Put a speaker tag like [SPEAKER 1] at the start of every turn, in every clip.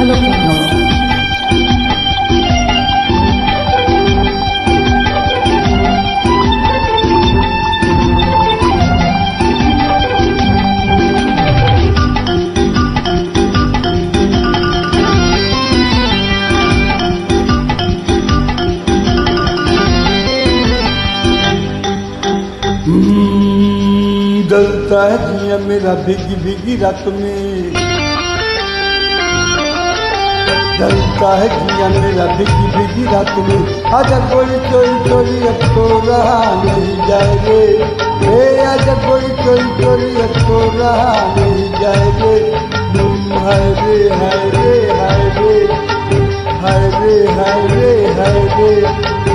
[SPEAKER 1] Hello प्रणाम।
[SPEAKER 2] जलता है जिया मेरा भीगी भीगी रात में, जलता है जिया मेरा भीगी भीगी रात में। आजा कोई चोरी चोरी अब तो रहा नहीं जाएगे, आजा कोई चोरी चोरी अब तो रहा नहीं जाएगे। हाय रे हाय रे हाय रे हाय रे हाय रे हाय रे,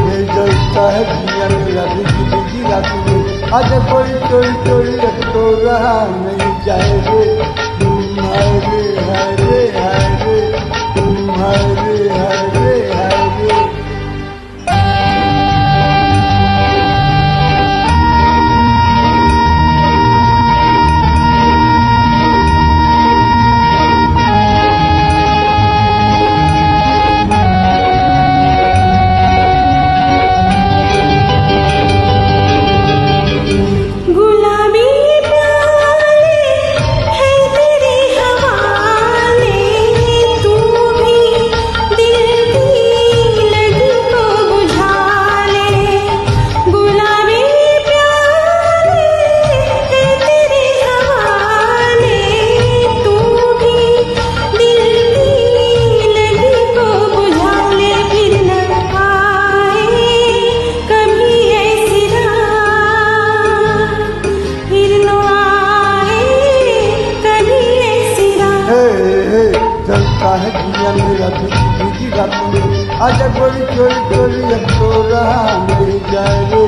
[SPEAKER 2] ये जलता है जिया मेरा भीगी भीगी रात में। आजा कोई चोरी चोरी अब तो रहा नहीं जाएगे। हाय रे हाय रे हाय रे हाय रे हाय रे हाय रे। जलता है जिया मेरा भीगी भीगी रात में। आजा कोई चोरी चोरी अब तो रहा नहीं जाएगे।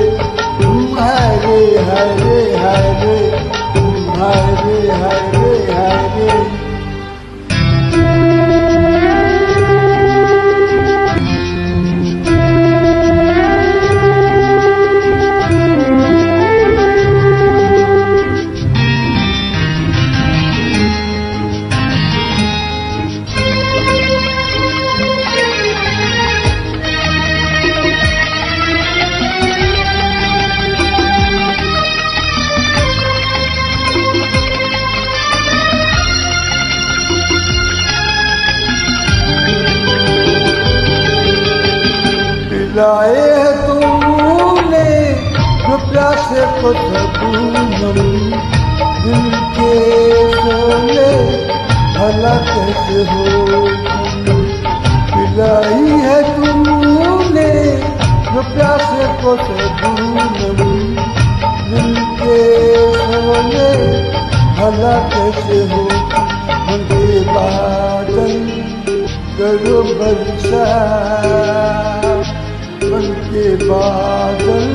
[SPEAKER 2] हाय रे हाय रे हाय रे हाय रे हाय रे हाय रे। लाए है तूने जो प्यासे को सबूनम, दिल के सोले भला कैसे हो। पिलाई है तूने जो प्यासे को सबूनम, दिल के सोले भला कैसे हो। मन के बादल करो बरसा, मन के बादल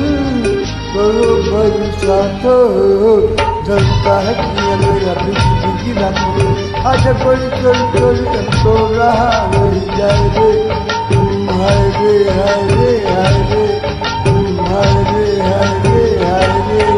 [SPEAKER 2] करो बरसात। जलता है जिया मेरा भीगी भीगी रात में। आजा कोई चोरी चोरी अब तो रहा नहीं जाएगे। हाय रे हाय रे हाय रे हाय रे हाय रे हाय रे।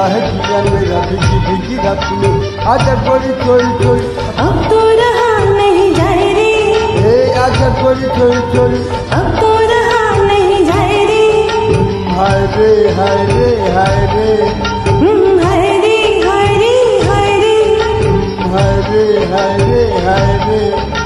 [SPEAKER 2] है जिया मेरा भीगी भीगी रात में। आजा गोरी चोरी चोरी
[SPEAKER 1] अब तो रहा नहीं जाए रे।
[SPEAKER 2] आजा गोरी चोरी चोरी
[SPEAKER 1] अब तो रहा नहीं जाए रे।
[SPEAKER 2] हाय रे हाय रे हाय रे
[SPEAKER 1] हाय रे हाय रे हाय रे
[SPEAKER 2] हाय रे। रे हाय रे हाय रे